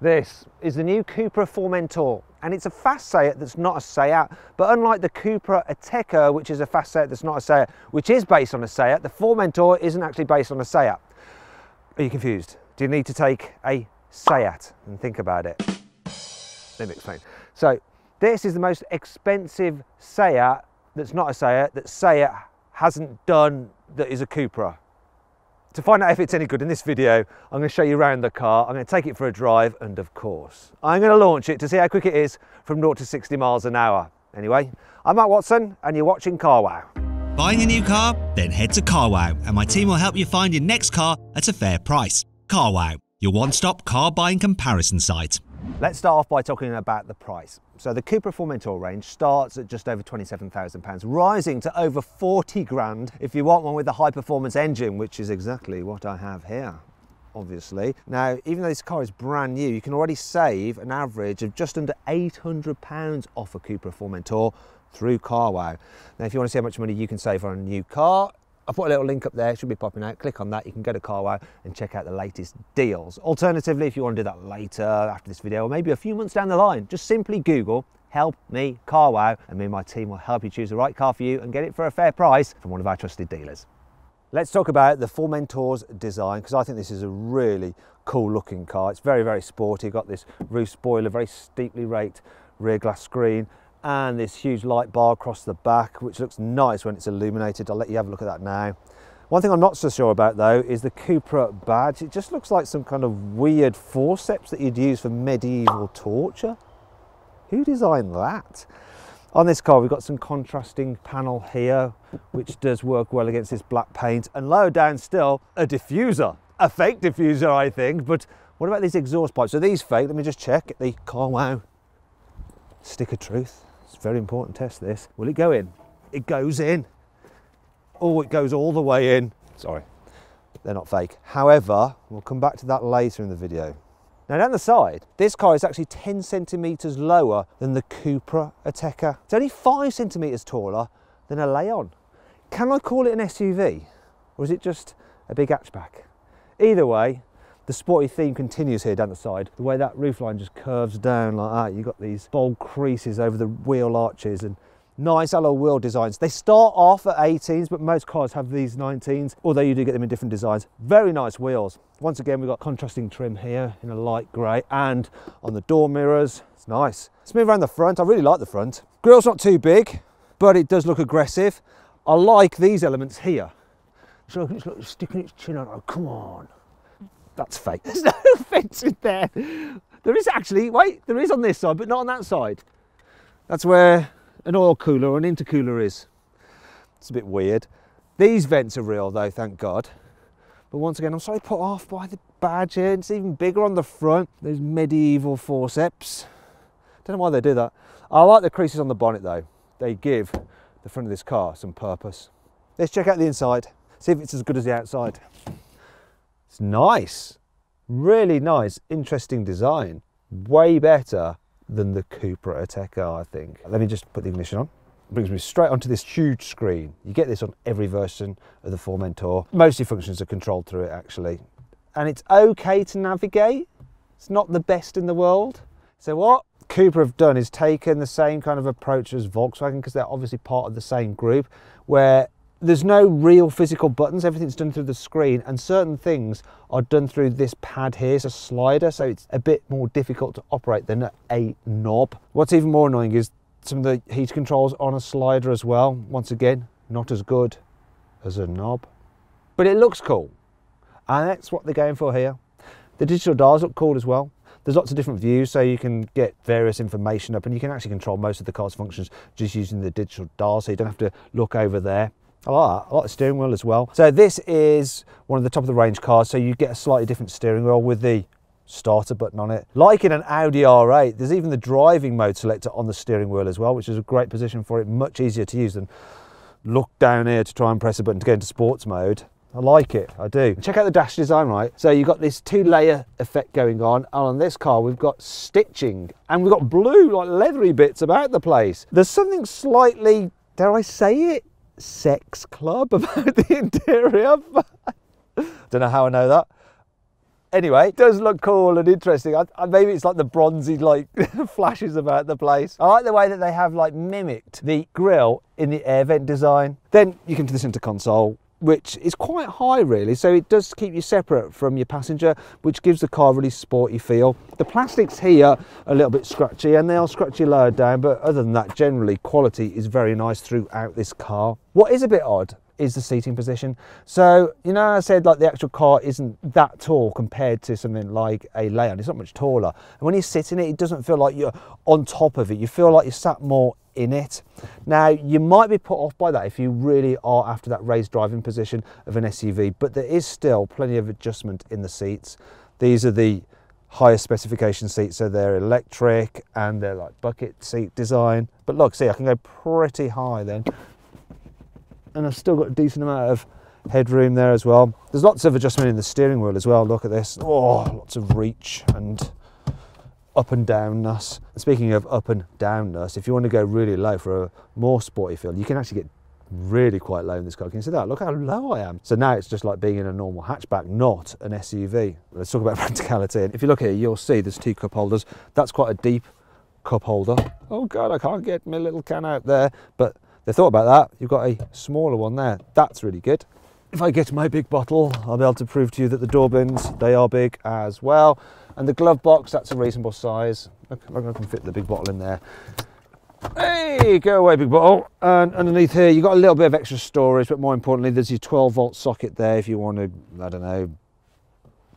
This is the new Cupra Formentor, and it's a fast Seat that's not a Seat, but unlike the Cupra Ateca, which is a fast Seat that's not a Seat, which is based on a Seat, the Formentor isn't actually based on a Seat. Are you confused? Do you need to take a Seat and think about it? Let me explain. So this is the most expensive Seat that's not a Seat that Seat hasn't done that is a Cupra. To find out if it's any good in this video, I'm going to show you around the car, I'm going to take it for a drive, and of course, I'm going to launch it to see how quick it is from 0 to 60 miles an hour. Anyway, I'm Matt Watson, and you're watching CarWow. Buying a new car? Then head to CarWow, and my team will help you find your next car at a fair price. CarWow, your one-stop car buying comparison site. Let's start off by talking about the price. So the Cupra Formentor range starts at just over £27,000, rising to over 40 grand if you want one with a high performance engine, which is exactly what I have here, obviously. Now, even though this car is brand new, you can already save an average of just under £800 off a Cupra Formentor through CarWow. Now, if you want to see how much money you can save on a new car, I'll put a little link up there, it should be popping out. Click on that, you can go to CarWow and check out the latest deals. Alternatively, if you want to do that later after this video, or maybe a few months down the line, just simply Google "Help Me CarWow" and me and my team will help you choose the right car for you and get it for a fair price from one of our trusted dealers. Let's talk about the Formentor's design, because I think this is a really cool looking car. It's very, very sporty. Got this roof spoiler, very steeply raked rear glass screen, and this huge light bar across the back, which looks nice when it's illuminated. I'll let you have a look at that now. One thing I'm not so sure about though is the Cupra badge. It just looks like some kind of weird forceps that you'd use for medieval torture. Who designed that? On this car we've got some contrasting panel here, which does work well against this black paint, and lower down still a diffuser, a fake diffuser I think. But what about these exhaust pipes? Are these fake? Let me just check the CarWow stick of truth. It's a very important test this. Will it go in? It goes in. Oh, it goes all the way in. Sorry, they're not fake. However, we'll come back to that later in the video. Now down the side, this car is actually 10 centimetres lower than the Cupra Ateca. It's only 5 centimetres taller than a Leon. Can I call it an SUV? Or is it just a big hatchback? Either way, the sporty theme continues here down the side. The way that roofline just curves down like that. You've got these bold creases over the wheel arches and nice alloy wheel designs. They start off at 18s, but most cars have these 19s, although you do get them in different designs. Very nice wheels. Once again, we've got contrasting trim here in a light grey, and on the door mirrors, it's nice. Let's move around the front. I really like the front. Grille's not too big, but it does look aggressive. I like these elements here. So it's like sticking its chin out. Oh, come on. That's fake. There's no fence in there. There is actually, wait, there is on this side, but not on that side. That's where an oil cooler or an intercooler is. It's a bit weird. These vents are real though, thank God. But once again, I'm slightly put off by the badge here. It's even bigger on the front. Those medieval forceps. Don't know why they do that. I like the creases on the bonnet though. They give the front of this car some purpose. Let's check out the inside. See if it's as good as the outside. It's nice, really nice, interesting design. Way better than the Cupra Ateca, I think. Let me just put the ignition on. It brings me straight onto this huge screen. You get this on every version of the Formentor. Most of your functions are controlled through it actually. And it's okay to navigate. It's not the best in the world. So what Cupra have done is taken the same kind of approach as Volkswagen, because they're obviously part of the same group, where there's no real physical buttons, everything's done through the screen, and certain things are done through this pad here. It's a slider, so it's a bit more difficult to operate than a knob. What's even more annoying is some of the heat controls on a slider as well. Once again, not as good as a knob, but it looks cool, and that's what they're going for here. The digital dials look cool as well. There's lots of different views, so you can get various information up, and you can actually control most of the car's functions just using the digital dial, so you don't have to look over there. I like that. I like the steering wheel as well. So this is one of the top of the range cars, so you get a slightly different steering wheel with the starter button on it. Like in an Audi R8, there's even the driving mode selector on the steering wheel as well, which is a great position for it, much easier to use than look down here to try and press a button to go into sports mode. I like it, I do. Check out the dash design, right? So you've got this 2-layer effect going on, and on this car we've got stitching, and we've got blue, like leathery bits about the place. There's something slightly, dare I say it, sex club about the interior. Don't know how I know that. Anyway, it does look cool and interesting. Maybe it's like the bronzy like flashes about the place. I like the way that they have like mimicked the grille in the air vent design. Then you come to the centre console, which is quite high really, so it does keep you separate from your passenger, which gives the car a really sporty feel. The plastics here are a little bit scratchy, and they are scratchy lower down, but other than that, generally quality is very nice throughout this car. What is a bit odd is the seating position. So, you know, I said like the actual car isn't that tall compared to something like a Leon. It's not much taller. And when you sit in it, it doesn't feel like you're on top of it. You feel like you're sat more in it. Now, you might be put off by that if you really are after that raised driving position of an SUV, but there is still plenty of adjustment in the seats. These are the higher specification seats, so they're electric and they're like bucket seat design. But look, see, I can go pretty high then. And I've still got a decent amount of headroom there as well. There's lots of adjustment in the steering wheel as well. Look at this. Oh, lots of reach and up and downness. Speaking of up and downness, if you want to go really low for a more sporty feel, you can actually get really quite low in this car. Can you see that? Look how low I am. So now it's just like being in a normal hatchback, not an SUV. Let's talk about practicality. If you look here, you'll see there's two cup holders. That's quite a deep cup holder. Oh God, I can't get my little can out there, but they thought about that. You've got a smaller one there. That's really good. If I get my big bottle, I'll be able to prove to you that the door bins, they are big as well. And the glove box, that's a reasonable size. Look, I can fit the big bottle in there. Hey, go away, big bottle. And underneath here, you've got a little bit of extra storage, but more importantly, there's your 12-volt socket there if you want to, I don't know,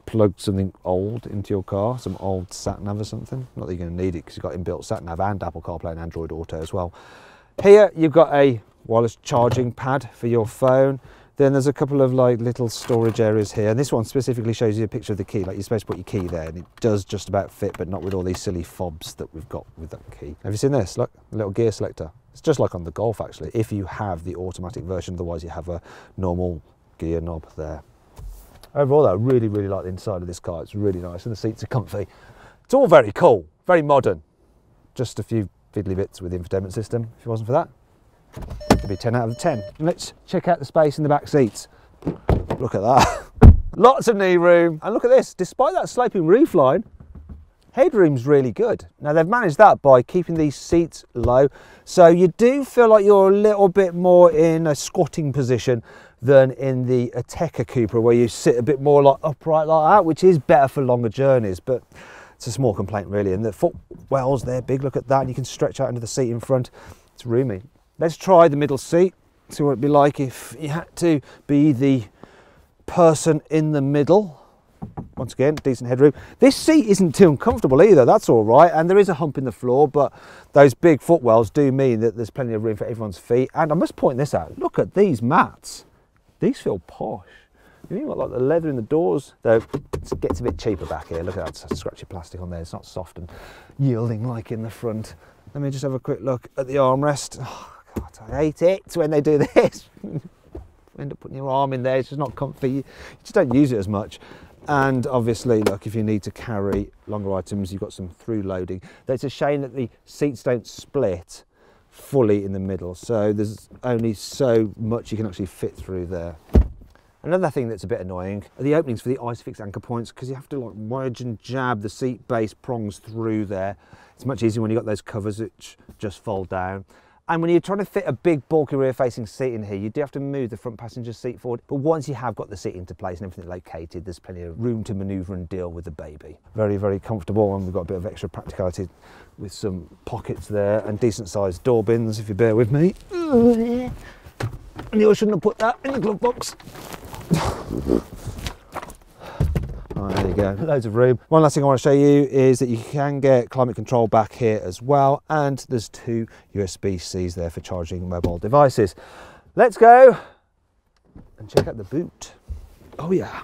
plug something old into your car, some old sat-nav or something. Not that you're going to need it because you've got inbuilt sat-nav and Apple CarPlay and Android Auto as well. Here you've got a wireless charging pad for your phone. Then there's a couple of like little storage areas here, and this one specifically shows you a picture of the key. Like, you're supposed to put your key there, and it does just about fit, but not with all these silly fobs that we've got with that key. Have you seen this? Look, a little gear selector. It's just like on the Golf actually, if you have the automatic version. Otherwise you have a normal gear knob there. Overall though, I really like the inside of this car. It's really nice, and the seats are comfy. It's all very cool, very modern. Just a few fiddly bits with the infotainment system. If it wasn't for that, it'd be 10 out of 10. And let's check out the space in the back seats. Look at that. Lots of knee room. And look at this, despite that sloping roof line, headroom's really good. Now they've managed that by keeping these seats low, so you do feel like you're a little bit more in a squatting position than in the Ateca Cupra, where you sit a bit more like upright like that, which is better for longer journeys, but it's a small complaint really. And the footwells, they're big, look at that, and you can stretch out into the seat in front. It's roomy. Let's try the middle seat, see what it'd be like if you had to be the person in the middle. Once again, decent headroom. This seat isn't too uncomfortable either, that's all right, and there is a hump in the floor, but those big footwells do mean that there's plenty of room for everyone's feet. And I must point this out, look at these mats. These feel posh. You think like the leather in the doors, though it gets a bit cheaper back here. Look at that scratchy plastic on there. It's not soft and yielding like in the front. Let me just have a quick look at the armrest. Oh, God, I hate it when they do this. You end up putting your arm in there, it's just not comfy. You just don't use it as much. And obviously, look, if you need to carry longer items, you've got some through loading. It's a shame that the seats don't split fully in the middle, so there's only so much you can actually fit through there. Another thing that's a bit annoying are the openings for the ISOFIX anchor points, because you have to like wedge and jab the seat base prongs through there. It's much easier when you've got those covers which just fold down. And when you're trying to fit a big bulky rear facing seat in here, you do have to move the front passenger seat forward. But once you have got the seat into place and everything located, there's plenty of room to manoeuvre and deal with the baby. Very comfortable, and we've got a bit of extra practicality with some pockets there and decent sized door bins, if you bear with me. And you shouldn't have put that in the glove box. Oh, there you go, loads of room. One last thing I want to show you is that you can get climate control back here as well, and there's two USB-Cs there for charging mobile devices. Let's go and check out the boot. Oh yeah.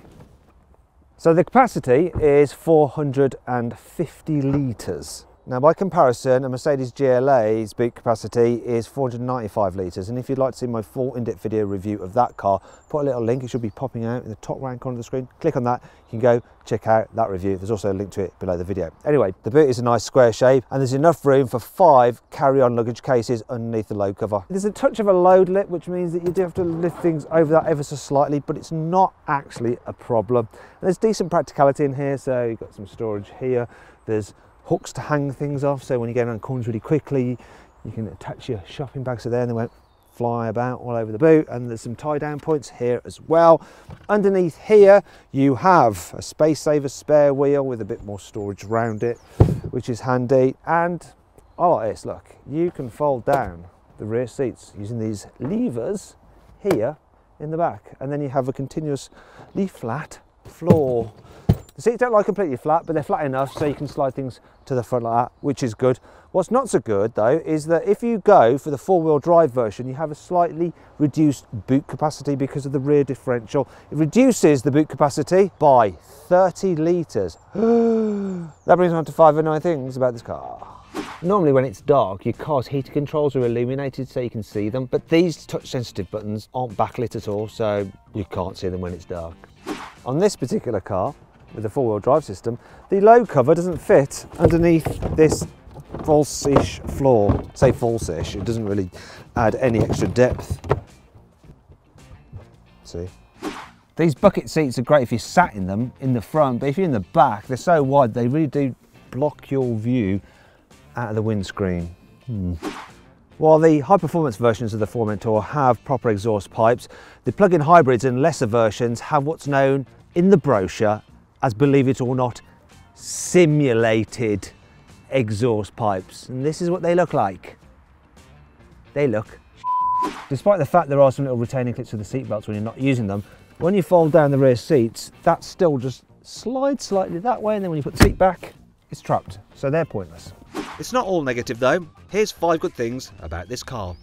So the capacity is 450 litres. Now by comparison, a Mercedes GLA's boot capacity is 495 litres, and if you'd like to see my full in-depth video review of that car, put a little link, it should be popping out in the top right corner of the screen. Click on that, you can go check out that review. There's also a link to it below the video. Anyway, the boot is a nice square shape and there's enough room for 5 carry-on luggage cases underneath the load cover. There's a touch of a load lip, which means that you do have to lift things over that ever so slightly, but it's not actually a problem. And there's decent practicality in here, so you've got some storage here. There's hooks to hang things off, so when you go around corners really quickly, you can attach your shopping bags to there and they won't fly about all over the boot. And there's some tie down points here as well. Underneath here you have a space saver spare wheel with a bit more storage around it, which is handy. And I like this, look, you can fold down the rear seats using these levers here in the back, and then you have a continuously flat floor. The seats don't lie completely flat, but they're flat enough so you can slide things to the front like that, which is good. What's not so good though is that if you go for the 4-wheel drive version, you have a slightly reduced boot capacity because of the rear differential. It reduces the boot capacity by 30 litres. That brings me on to 5 annoying things about this car. Normally when it's dark, your car's heater controls are illuminated so you can see them, but these touch sensitive buttons aren't backlit at all, so you can't see them when it's dark. On this particular car, with the 4-wheel drive system, the load cover doesn't fit underneath this false-ish floor. Say false-ish, it doesn't really add any extra depth. See? These bucket seats are great if you're sat in them in the front, but if you're in the back, they're so wide they really do block your view out of the windscreen. While the high-performance versions of the Formentor have proper exhaust pipes, the plug-in hybrids and lesser versions have what's known in the brochure as, believe it or not, simulated exhaust pipes. And this is what they look like. They look Despite the fact there are some little retaining clips for the seat belts when you're not using them, when you fold down the rear seats, that still just slides slightly that way, and then when you put the seat back, it's trapped. So they're pointless. It's not all negative though. Here's 5 good things about this car.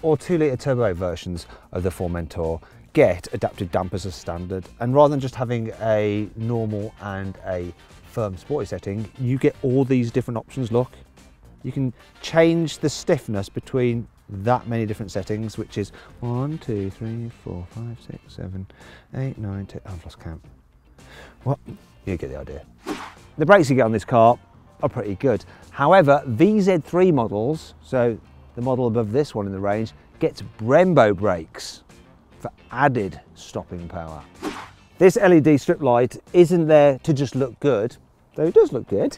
All 2-litre turbo versions of the Formentor get adaptive dampers as standard, and rather than just having a normal and a firm sporty setting, you get all these different options. Look, you can change the stiffness between that many different settings, which is 1, 2, 3, 4, 5, 6, 7, 8, 9, 10. I've lost count. What? You get the idea. The brakes you get on this car are pretty good. However, VZ3 models, so the model above this one in the range, gets Brembo brakes for added stopping power. This LED strip light isn't there to just look good, though it does look good.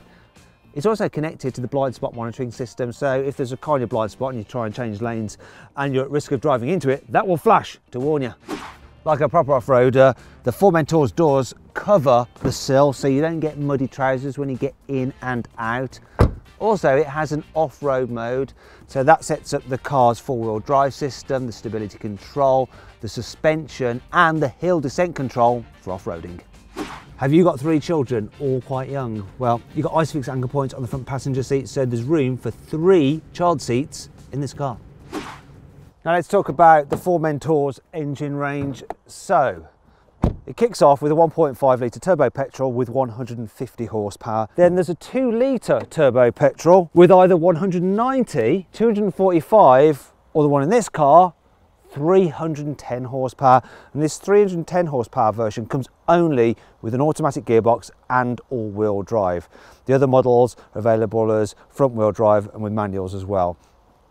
It's also connected to the blind spot monitoring system, so if there's a car in your blind spot and you try and change lanes and you're at risk of driving into it, that will flash to warn you. Like a proper off-roader, the Formentor's doors cover the sill so you don't get muddy trousers when you get in and out. Also, it has an off-road mode, so that sets up the car's 4-wheel drive system, the stability control, the suspension and the hill descent control for off-roading. Have you got 3 children, all quite young? Well, you've got ISOFIX anchor points on the front passenger seat, so there's room for 3 child seats in this car. Now let's talk about the Formentor's engine range. So, it kicks off with a 1.5 litre turbo petrol with 150 horsepower. Then there's a 2 litre turbo petrol with either 190, 245, or the one in this car, 310 horsepower. And this 310 horsepower version comes only with an automatic gearbox and all-wheel drive. The other models are available as front-wheel drive and with manuals as well.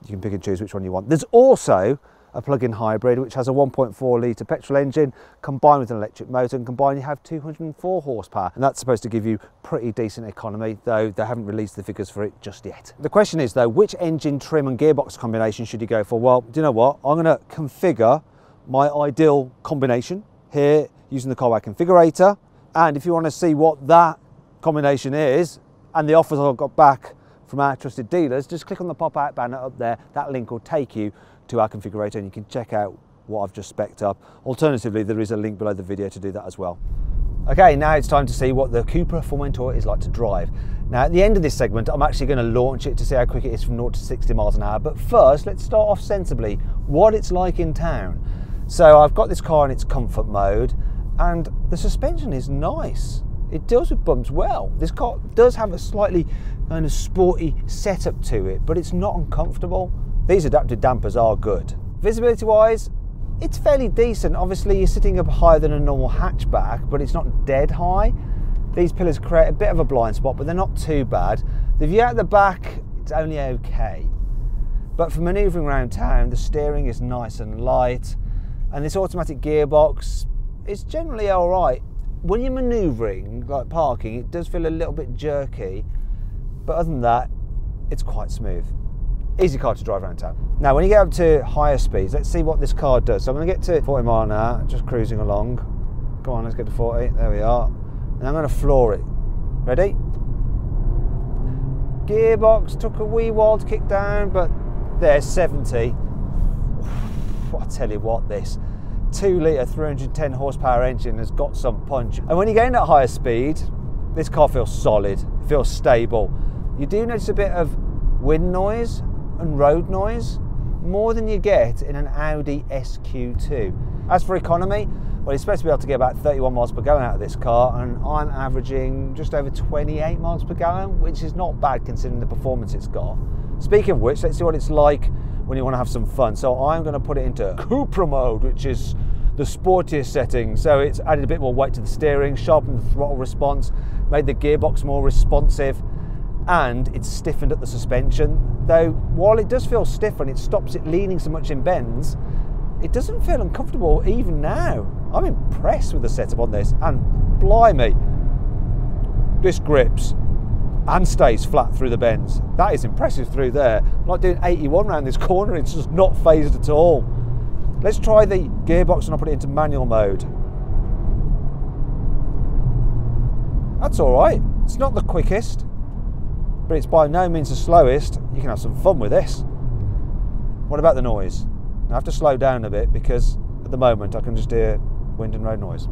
You can pick and choose which one you want. There's also a plug-in hybrid which has a 1.4 litre petrol engine combined with an electric motor, and combined you have 204 horsepower, and that's supposed to give you pretty decent economy, though they haven't released the figures for it just yet. The question is though, which engine, trim and gearbox combination should you go for? Well, do you know what? I'm going to configure my ideal combination here using the carwow configurator, and if you want to see what that combination is and the offers I've got back from our trusted dealers, just click on the pop-out banner up there. That link will take you to our configurator and you can check out what I've just spec'd up. Alternatively, there is a link below the video to do that as well. Okay, now it's time to see what the Cupra Formentor is like to drive. Now at the end of this segment, I'm actually going to launch it to see how quick it is from 0 to 60 miles an hour. But first, let's start off sensibly, what it's like in town. So I've got this car in its comfort mode, and the suspension is nice. it deals with bumps well. This car does have a slightly kind of sporty setup to it, but it's not uncomfortable. These adaptive dampers are good. Visibility wise, it's fairly decent. Obviously you're sitting up higher than a normal hatchback, but it's not dead high. These pillars create a bit of a blind spot, but they're not too bad. The view out the back, it's only okay. But for manoeuvring around town, the steering is nice and light, and this automatic gearbox is generally all right. When you're manoeuvring, like parking, it does feel a little bit jerky, but other than that, it's quite smooth. Easy car to drive around town. Now, when you get up to higher speeds, let's see what this car does. So I'm going to get to 40 mile an hour, just cruising along. Go on, let's get to 40. There we are. And I'm going to floor it. Ready? Gearbox took a wee while to kick down, but there's 70. I tell you what, this 2 litre 310 horsepower engine has got some punch. And when you get in at higher speed, this car feels solid, it feels stable. You do notice a bit of wind noise and road noise, more than you get in an Audi SQ2. As for economy, well, you're supposed to be able to get about 31 miles per gallon out of this car, and I'm averaging just over 28 miles per gallon, which is not bad considering the performance it's got. Speaking of which, let's see what it's like when you want to have some fun. So I'm going to put it into Cupra mode, which is the sportiest setting. So it's added a bit more weight to the steering, sharpened the throttle response, made the gearbox more responsive, and it's stiffened up the suspension. Though while it does feel stiff and it stops it leaning so much in bends, it doesn't feel uncomfortable even now. I'm impressed with the setup on this, and blimey, this grips and stays flat through the bends. That is impressive through there. Like doing 81 around this corner, it's just not phased at all. Let's try the gearbox and I'll put it into manual mode. That's all right. It's not the quickest, but it's by no means the slowest. You can have some fun with this. What about the noise? I have to slow down a bit because at the moment I can just hear wind and road noise.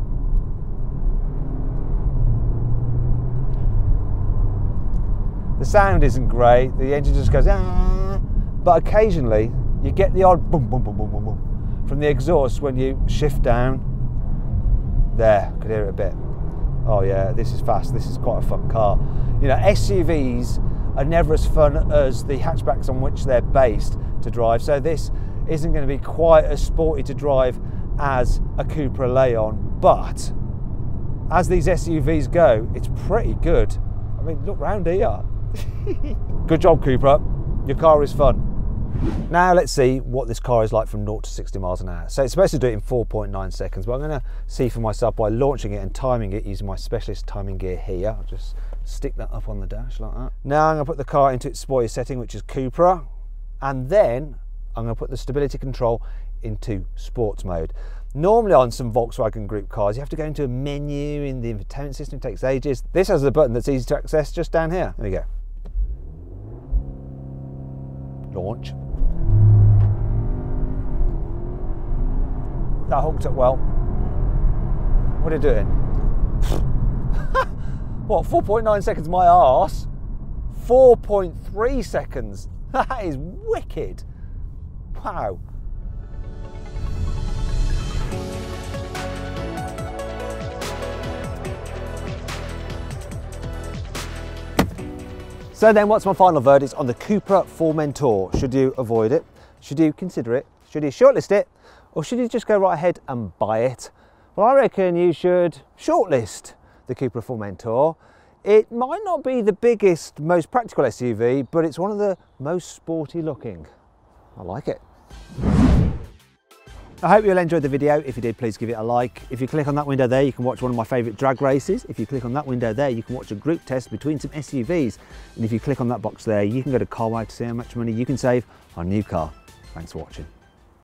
The sound isn't great, the engine just goes ah, but occasionally you get the odd boom boom boom boom boom boom from the exhaust when you shift down. There, could hear it a bit. Oh yeah, this is fast, this is quite a fun car. You know, SUVs are never as fun as the hatchbacks on which they're based to drive, so this isn't going to be quite as sporty to drive as a Cupra Leon, but as these SUVs go, it's pretty good. I mean, look round here. Good job, Cupra. Your car is fun. Now let's see what this car is like from 0 to 60 miles an hour. So it's supposed to do it in 4.9 seconds, but I'm going to see for myself by launching it and timing it using my specialist timing gear here. I'll just stick that up on the dash like that. Now I'm going to put the car into its sporty setting, which is Cupra, and then I'm going to put the stability control into sports mode. Normally on some Volkswagen Group cars, you have to go into a menu in the infotainment system, it takes ages. This has a button that's easy to access just down here. There we go. Launch. That hooked up well. What are you doing? What, 4.9 seconds my arse? 4.3 seconds. That is wicked. Wow. So then, what's my final verdict on the Cupra Formentor? Should you avoid it? Should you consider it? Should you shortlist it? Or should you just go right ahead and buy it? Well, I reckon you should shortlist the Cupra Formentor. It might not be the biggest, most practical SUV, but it's one of the most sporty looking. I like it. I hope you'll enjoy the video. If you did, please give it a like. If you click on that window there, you can watch one of my favourite drag races. If you click on that window there, you can watch a group test between some SUVs. And if you click on that box there, you can go to carwow to see how much money you can save on a new car. Thanks for watching.